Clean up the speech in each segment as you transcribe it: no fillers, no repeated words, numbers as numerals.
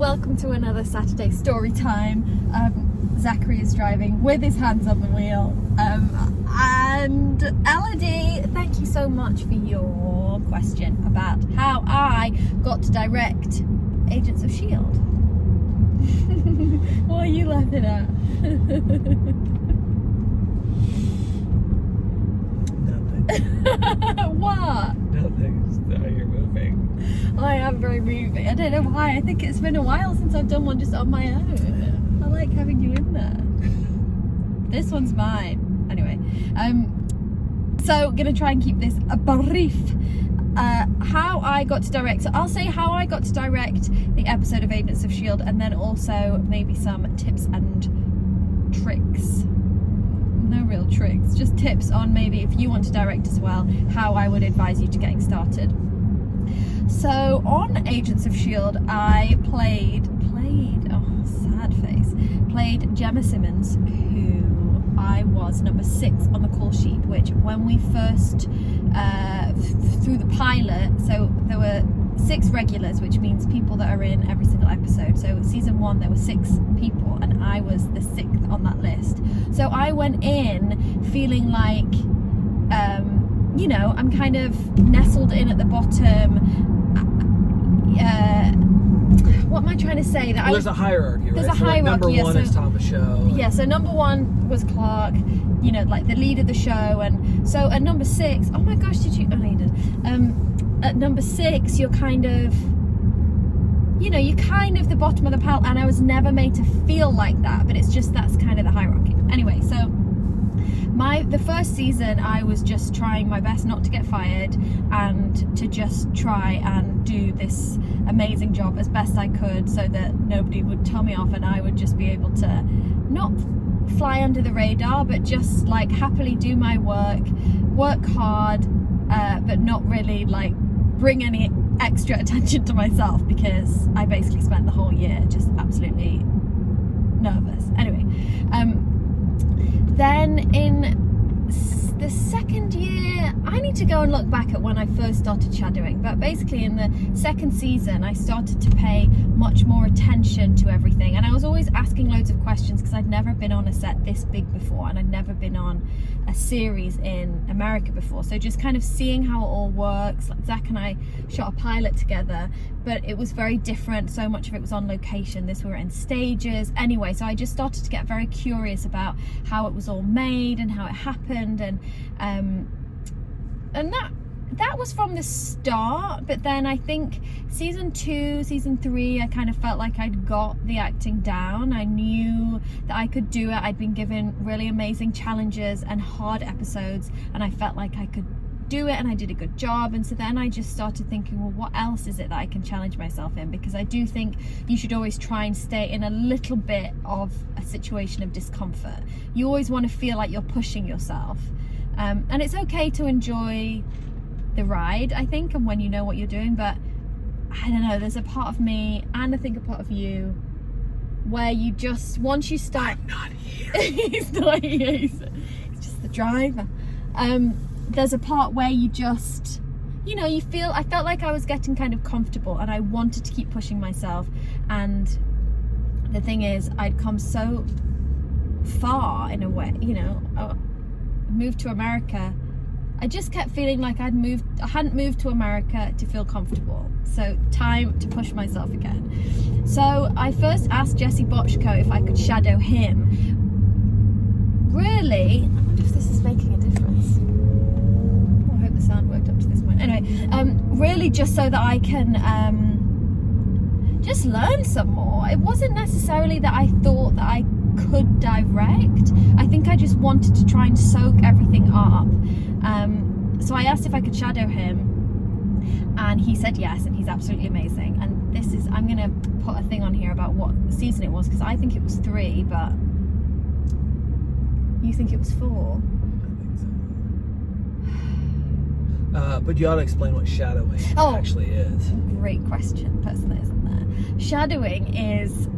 welcome to another Saturday story time. Zachary is driving with his hands on the wheel. And Elodie, thank you so much for your question about how I got to direct Agents of S.h.i.e.L.D. What are you laughing at? Nothing. What? Nothing. Just how you're moving. I am very moving. I don't know why. I think it's been a while since I've done one just on my own. I like having you in there. This one's mine. Anyway, so gonna try and keep this a brief. How I got to direct. So I'll say how I got to direct the episode of Agents of S.h.i.e.L.D. and then also maybe some tips and tricks. No real tricks, just tips on maybe if you want to direct as well, how I would advise you to getting started. So on Agents of S.h.i.e.L.D. I played Gemma Simmons, who I was number 6 on the call sheet, which when we first through the pilot, so there were 6 regulars, which means people that are in every single episode. So season 1 there were 6 people and I was the 6th on that list. So I went in feeling like you know, I'm kind of nestled in at the bottom. What am I trying to say? That there's a hierarchy, there's right? a hierarchy. Like number 1 is Tom Show. Yeah, so number 1 was Clark, you know, like the lead of the show, and so at number 6, oh my gosh, did you? Oh, no, you didn't. At number 6, you're kind of, you know, you're kind of the bottom of the pile, and I was never made to feel like that, but it's just that's kind of the hierarchy. Anyway, so the first season I was just trying my best not to get fired and to just try and do this amazing job as best I could so that nobody would tell me off and I would just be able to not fly under the radar but just like happily do my work hard, but not really like bring any extra attention to myself because I basically spent the whole year just absolutely nervous. Anyway, then in the second year, I need to go and look back at when I first started shadowing, but basically in the second season I started to pay much more attention to everything, and I was always asking loads of questions because I'd never been on a set this big before and I'd never been on a series in America before, so just kind of seeing how it all works. Like Zach and I shot a pilot together, but it was very different. So much of it was on location. This we were in stages. Anyway, so I just started to get very curious about how it was all made and how it happened, and that was from the start. But then I think season 2, season 3, I kind of felt like I'd got the acting down. I knew that I could do it. I'd been given really amazing challenges and hard episodes, and I felt like I could do it and I did a good job. And so then I just started thinking, well, what else is it that I can challenge myself in? Because I do think you should always try and stay in a little bit of a situation of discomfort. You always want to feel like you're pushing yourself, and it's okay to enjoy the ride, I think, and when you know what you're doing. But I don't know, there's a part of me, and I think a part of you, where you just, once you start, I'm not here. He's not here, he's just the driver. There's a part where you just, you know, you feel, I felt like I was getting kind of comfortable and I wanted to keep pushing myself. And the thing is, I'd come so far in a way, you know, moved to America. I just kept feeling like I hadn't moved to America to feel comfortable. So time to push myself again. So I first asked Jesse Bochco if I could shadow him. Really, I wonder if this is making a difference. I hope the sound worked up to this point. Anyway, really just so that I can just learn some more. It wasn't necessarily that I thought that I could direct. I think I just wanted to try and soak everything up. So I asked if I could shadow him and he said yes, and he's absolutely amazing. And this is, I'm gonna put a thing on here about what season it was, because I think it was 3, but you think it was 4? But you ought to explain what shadowing actually is. Great question, person that isn't there. Shadowing is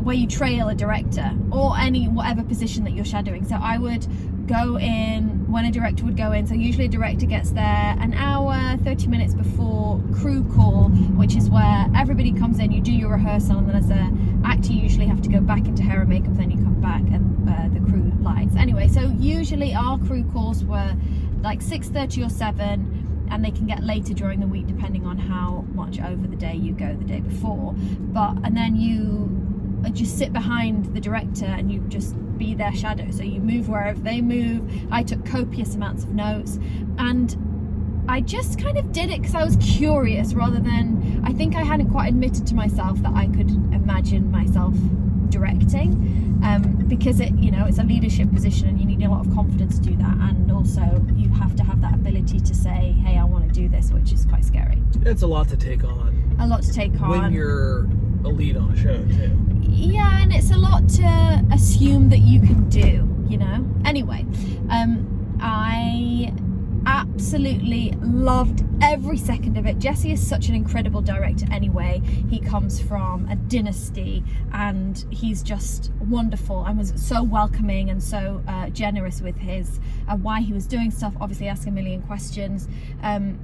where you trail a director or whatever position that you're shadowing. So I would go in when a director would go in. So usually a director gets there an hour, 30 minutes before crew call, which is where everybody comes in, you do your rehearsal, and then as an actor you usually have to go back into hair and makeup, then you come back and the crew lights. Anyway, so usually our crew calls were like 6:30 or 7, and they can get later during the week depending on how much over the day you go the day before. And then you just sit behind the director and you just be their shadow, so you move wherever they move. I took copious amounts of notes, and I just kind of did it because I was curious, rather than, I think I hadn't quite admitted to myself that I could imagine myself directing, because it's a leadership position and you need a lot of confidence to do that, and also you have to have that ability to say, hey, I want to do this, which is quite scary. It's a lot to take on. When you're a lead on a show too. Yeah, and it's a lot to assume that you can do, Anyway, I absolutely loved every second of it. Jesse is such an incredible director anyway. He comes from a dynasty and he's just wonderful, and was so welcoming and so generous with his why he was doing stuff, obviously asked a million questions, and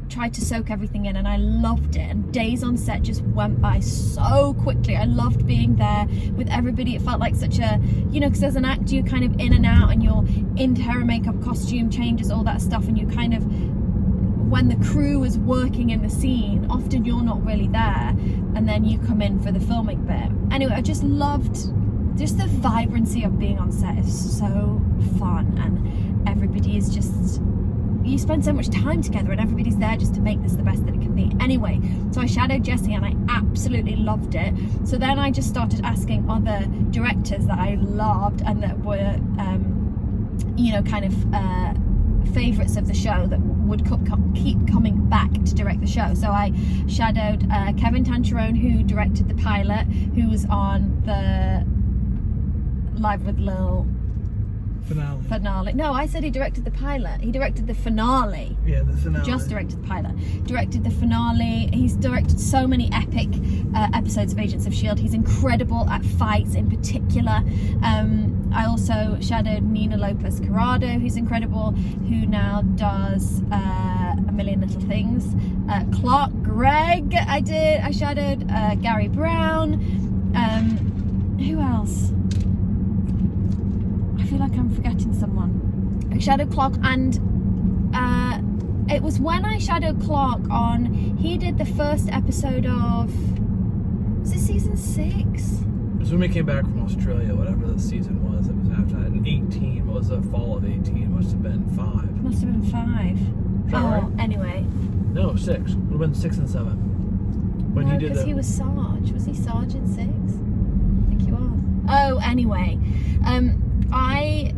tried to soak everything in, and I loved it. And days on set just went by so quickly. I loved being there with everybody. It felt like such a, because as an actor you're kind of in and out, and you're into hair and makeup, costume changes, all that stuff, and you kind of, when the crew is working in the scene, often you're not really there, and then you come in for the filming bit. Anyway, I just loved just the vibrancy of being on set. Is so fun, and everybody is just, you spend so much time together and everybody's there just to make this the best that it can be. Anyway, so I shadowed Jesse and I absolutely loved it. So then I just started asking other directors that I loved and that were favorites of the show, that would keep coming back to direct the show. So I shadowed Kevin Tancherone, who directed the pilot, who was on the Live with Lil finale. No, I said he directed the pilot. He directed the finale. Yeah, the finale. Just directed the pilot. Directed the finale. He's directed so many epic episodes of Agents of S.h.i.e.L.D. He's incredible at fights in particular. I also shadowed Nina Lopez Corrado, who's incredible, who now does A Million Little Things. Clark Gregg, I shadowed Gary Brown. Who else? I feel like I'm forgetting someone. I shadowed Clark, and it was when I shadowed Clark on, he did the first episode of, was it season 6? It was when we came back from Australia, whatever the season was. It was after that. In 18, what was the fall of 18? It must have been 5. Must have been 5. Is that right? Anyway. No, 6. Would have been 6 and 7. When no, he did because he was Sarge. Was he Sarge in 6? I think he was. Oh, anyway. I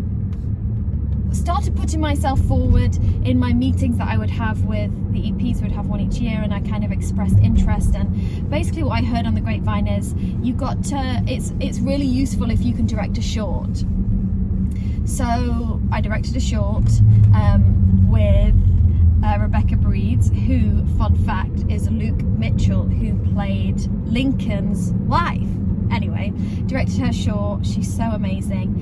started putting myself forward in my meetings that I would have with the EPs. We would have one each year, and I kind of expressed interest. And basically what I heard on the grapevine is you got to, it's really useful if you can direct a short. So I directed a short with Rebecca Breeds, who, fun fact, is Luke Mitchell, who played Lincoln's wife. Anyway, directed her short. She's so amazing.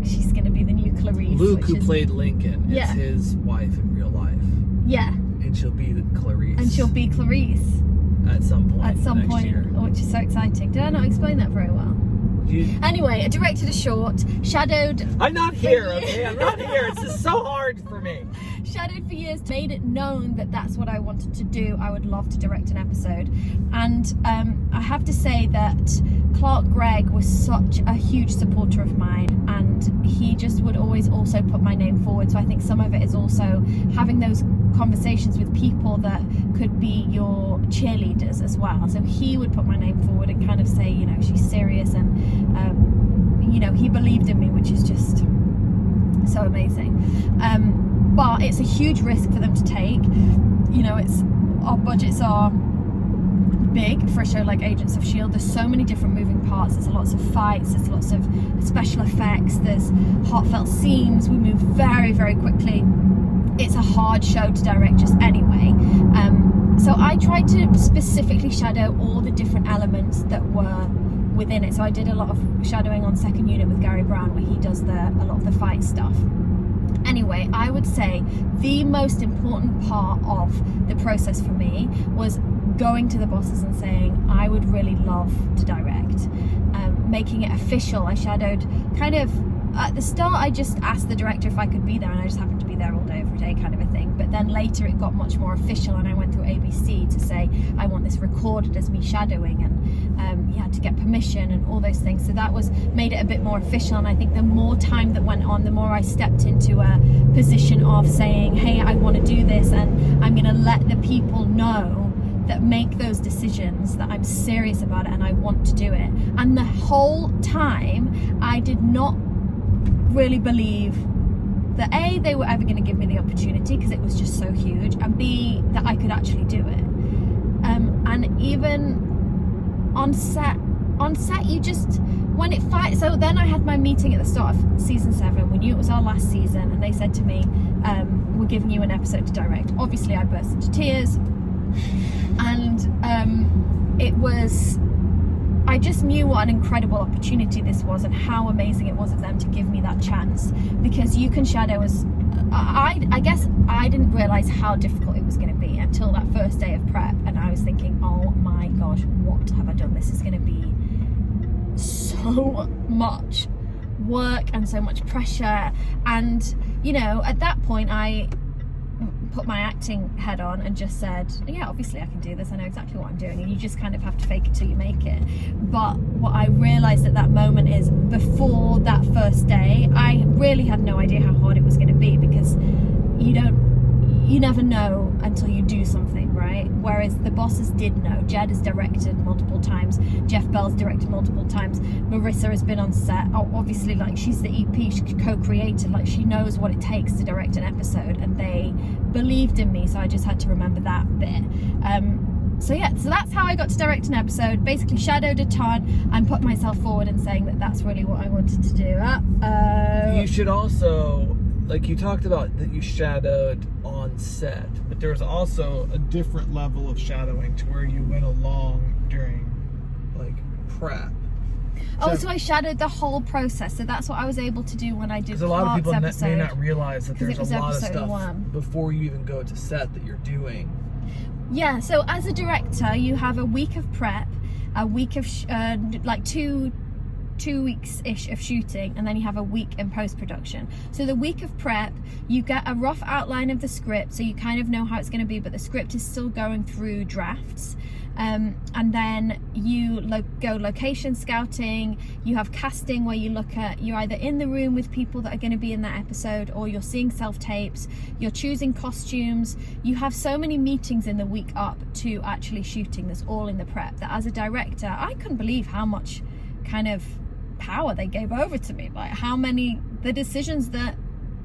She's going to be the new Clarice. Luke, who played Lincoln, is his wife in real life. Yeah. And she'll be the Clarice. At some point. Next year. Which is so exciting. Did I not explain that very well? Anyway, I directed a short, shadowed... I'm not here, okay? I'm not here. It's just so hard for me. Shadowed for years, made it known that that's what I wanted to do. I would love to direct an episode. And I have to say that Clark Gregg was such a huge supporter of mine, and he just would always also put my name forward. So I think some of it is also having those conversations with people that could be your cheerleaders as well. So he would put my name forward and kind of say, she's serious, and he believed in me, which is just so amazing. But it's a huge risk for them to take. Our budgets are big for a show like Agents of S.h.i.e.L.D. There's so many different moving parts. There's lots of fights, there's lots of special effects, there's heartfelt scenes. We move very, very quickly. It's a hard show to direct just anyway. So I tried to specifically shadow all the different elements that were within it. So I did a lot of shadowing on second unit with Gary Brown, where he does a lot of the fight stuff. Anyway, I would say the most important part of the process for me was going to the bosses and saying, I would really love to direct, making it official. I shadowed kind of, at the start I just asked the director if I could be there, and I just happened to be there all day every day kind of a thing. But then later it got much more official, and I went through ABC to say I want this recorded as me shadowing, and you had to get permission and all those things. So that made it a bit more official. And I think the more time that went on, the more I stepped into a position of saying, hey, I want to do this, and I'm going to let the people know that make those decisions that I'm serious about it and I want to do it. And the whole time I did not really believe that A, they were ever going to give me the opportunity, because it was just so huge, and B, that I could actually do it. And even on set you just, when it fights. So then I had my meeting at the start of season 7. We knew it was our last season, and they said to me, we're giving you an episode to direct. Obviously I burst into tears, and I just knew what an incredible opportunity this was, and how amazing it was of them to give me that chance. Because you can shadow as I guess I didn't realise how difficult it was going to be until that first day of prep, and I was thinking, oh my gosh, what have I done? This is going to be so much work and so much pressure. And you know, at that point I put my acting head on and just said, yeah, obviously I can do this, I know exactly what I'm doing. And you just kind of have to fake it till you make it. But what I realized at that moment is, before that first day, I really had no idea how hard it was going to be, because you never know until you do something, right? Whereas the bosses did know. Jed has directed multiple times, Jeff Bell's directed multiple times, Marissa has been on set. Obviously, like, she's the EP, she co-created, like, she knows what it takes to direct an episode, and they believed in me, so I just had to remember that bit. So that's how I got to direct an episode. Basically shadowed a ton and put myself forward and saying that that's really what I wanted to do. You should also, like, you talked about that you shadowed on set, but there was also a different level of shadowing to where you went along during, like, prep. So I shadowed the whole process. So that's what I was able to do when I did Because a lot of people episode, may not realize that there's a lot of stuff 1. before you even go to set that you're doing. Yeah, so as a director, you have a week of prep, a week of like two weeks-ish of shooting, and then you have a week in post-production. So the week of prep, you get a rough outline of the script, so you kind of know how it's going to be, but the script is still going through drafts. And then you go location scouting. You have casting, where you're either in the room with people that are going to be in that episode, or you're seeing self-tapes, you're choosing costumes. You have so many meetings in the week up to actually shooting. That's all in the prep, that as a director, I couldn't believe how much kind of power they gave over to me. Like, the decisions that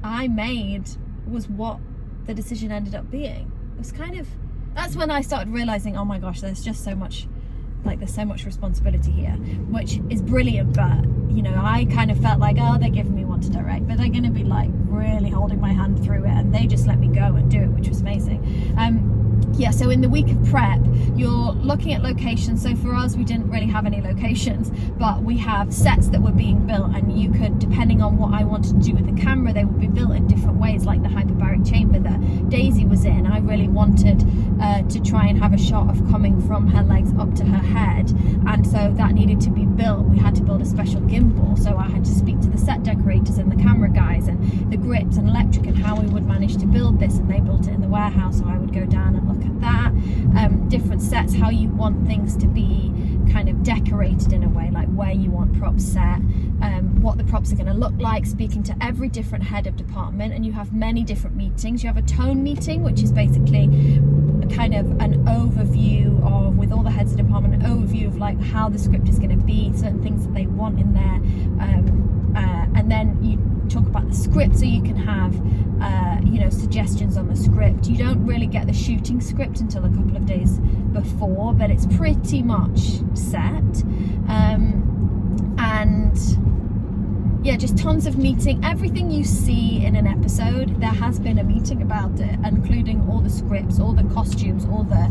I made was what the decision ended up being. It was kind of, that's when I started realizing, oh my gosh, there's just so much, like, there's so much responsibility here, which is brilliant. But you know, I kind of felt like, oh, they're giving me one to direct, but they're going to be like really holding my hand through it, and they just let me go and do it, which was amazing. Yeah, so in the week of prep, you're looking at locations. So for us, we didn't really have any locations, but we have sets that were being built, and you could, depending on what I wanted to do with the camera, they would be built in different ways, like the hyperbaric chamber that Daisy was in. I really wanted to try and have a shot of coming from her legs up to her head, and so that needed to be built. We had to build a special gimbal, so I had to speak to the set decorators and the camera guys and the grips and electric and how we would manage to build this, and they built it in the warehouse, so I would go down and look at that. Different sets, how you want things to be kind of decorated in a way, like where you want props set, what the props are going to look like, speaking to every different head of department. And you have many different meetings. You have a tone meeting, which is basically kind of an overview of, with all the heads of department, an overview of like how the script is going to be, certain things that they want in there, and then you talk about the script, so you can have suggestions on the script. You don't really get the shooting script until a couple of days before, but it's pretty much set. And yeah, just tons of meeting. Everything you see in an episode, there has been a meeting about it, including all the scripts, all the costumes, all the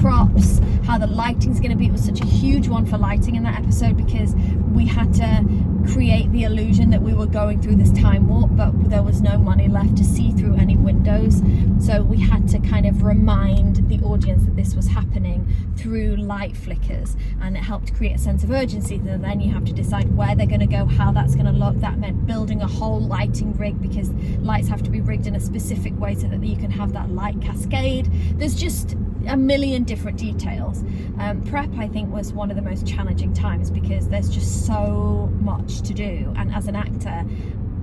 props, how the lighting's going to be. It was such a huge one for lighting in that episode because we had to create the illusion that we were going through this time warp, but there was no money left to see through any windows, so we had to kind of remind the audience that this was happening through light flickers, and it helped create a sense of urgency. And then you have to decide where they're going to go, how that's going to look. That meant building a whole lighting rig because lights have to be rigged in a specific way so that you can have that light cascade. There's just a million different details. Prep, I think, was one of the most challenging times because there's just so much to do, and as an actor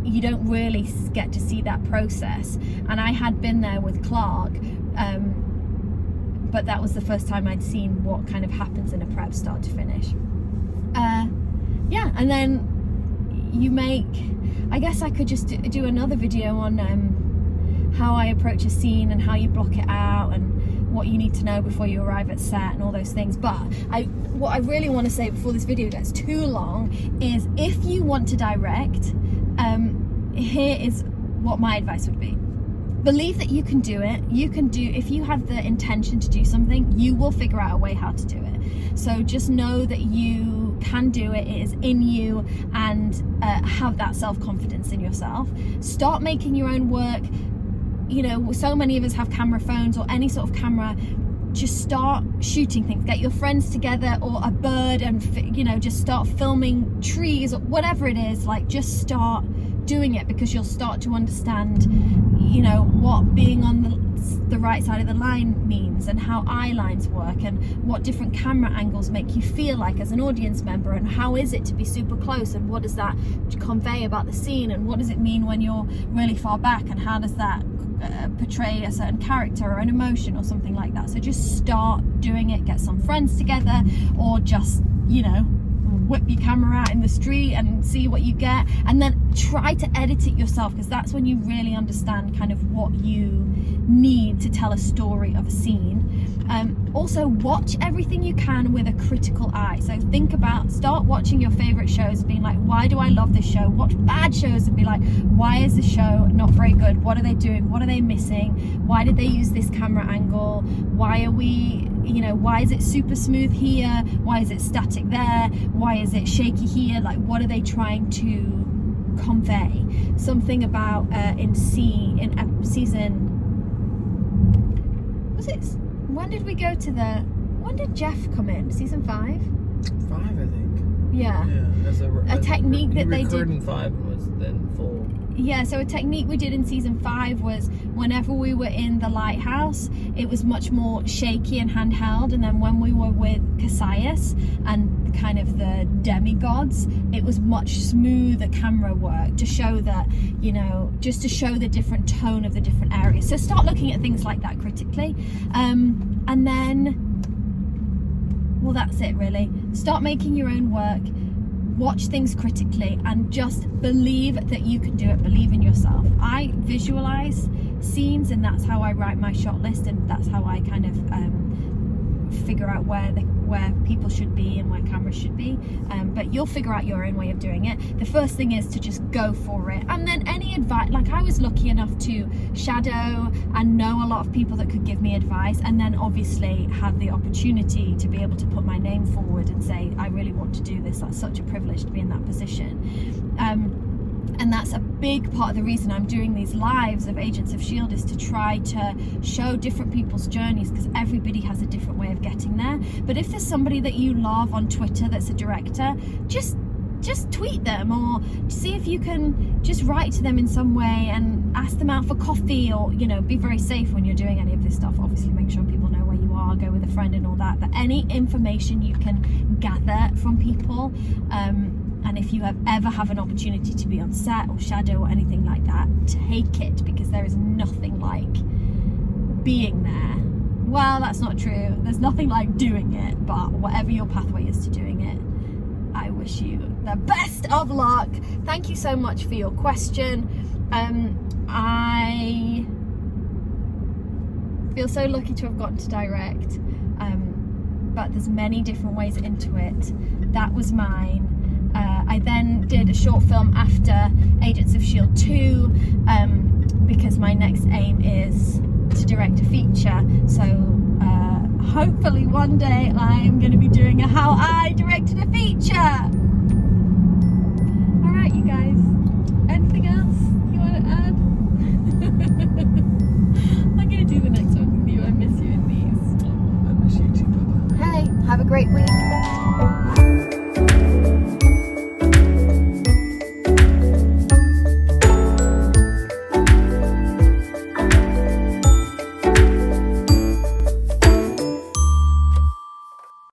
you don't really get to see that process. And I had been there with Clark, but that was the first time I'd seen what kind of happens in a prep start to finish. Yeah, and then you make, I guess I could just do another video on how I approach a scene and how you block it out and what you need to know before you arrive at set and all those things. But what I really want to say before this video gets too long is, if you want to direct, here is what my advice would be. Believe that you can do it. If you have the intention to do something, you will figure out a way how to do it. So just know that you can do it. It is in you, and have that self-confidence in yourself. Start making your own work. You know, so many of us have camera phones or any sort of camera. Just start shooting things. Get your friends together or a bird and, you know, just start filming trees or whatever it is. Like, just start doing it, because you'll start to understand, you know, what being on the right side of the line means, and how eye lines work, and what different camera angles make you feel like as an audience member, and how is it to be super close, and what does that convey about the scene, and what does it mean when you're really far back, and how does that portray a certain character or an emotion or something like that. So just start doing it. Get some friends together, or just, you know, whip your camera out in the street and see what you get, and then try to edit it yourself, because that's when you really understand kind of what you need to tell a story of a scene. Also, watch everything you can with a critical eye. So start watching your favorite shows and being like, why do I love this show? Watch bad shows and be like, why is this show not very good? What are they doing? What are they missing? Why did they use this camera angle? Why are we, you know, why is it super smooth here? Why is it static there? Why is it shaky here? Like, what are they trying to convey? Something about in season, was it, when did we go to when did Jeff come in? Season 5? 5, I think. Yeah. As a technique that they did in 5 was then full. Yeah, so a technique we did in season 5 was, whenever we were in the lighthouse, it was much more shaky and handheld, and then when we were with s.h.i.e.l.d. and kind of the demigods, it was much smoother camera work to show that, you know, just to show the different tone of the different areas. So start looking at things like that critically, and then, well, that's it really. Start making your own work. Watch things critically and just believe that you can do it. Believe in yourself. I visualize scenes, and that's how I write my shot list, and that's how I kind of figure out where people should be and where cameras should be. But you'll figure out your own way of doing it. The first thing is to just go for it, and then any advice, like I was lucky enough to shadow and know a lot of people that could give me advice, and then obviously have the opportunity to be able to put my name forward and say, I really want to do this. That's such a privilege to be in that position. And that's a big part of the reason I'm doing these lives of Agents of S.h.i.e.L.D. is to try to show different people's journeys, because everybody has a different way of getting there. But if there's somebody that you love on Twitter that's a director, just tweet them, or see if you can just write to them in some way and ask them out for coffee, or, you know, be very safe when you're doing any of this stuff. Obviously make sure people know where you are, go with a friend and all that, but any information you can gather from people, and if you ever have an opportunity to be on set or shadow or anything like that, take it, because there is nothing like being there. Well, that's not true. There's nothing like doing it, but whatever your pathway is to doing it, I wish you the best of luck. Thank you so much for your question. I feel so lucky to have gotten to direct, but there's many different ways into it. That was mine. I then did a short film after Agents of S.h.i.e.L.D. 2, because my next aim is to direct a feature, so hopefully one day I am going to be doing a how I directed a feature. Alright, you guys, anything else you want to add? I'm going to do the next one with you. I miss you in these. I miss you too, Papa. Hey, have a great week.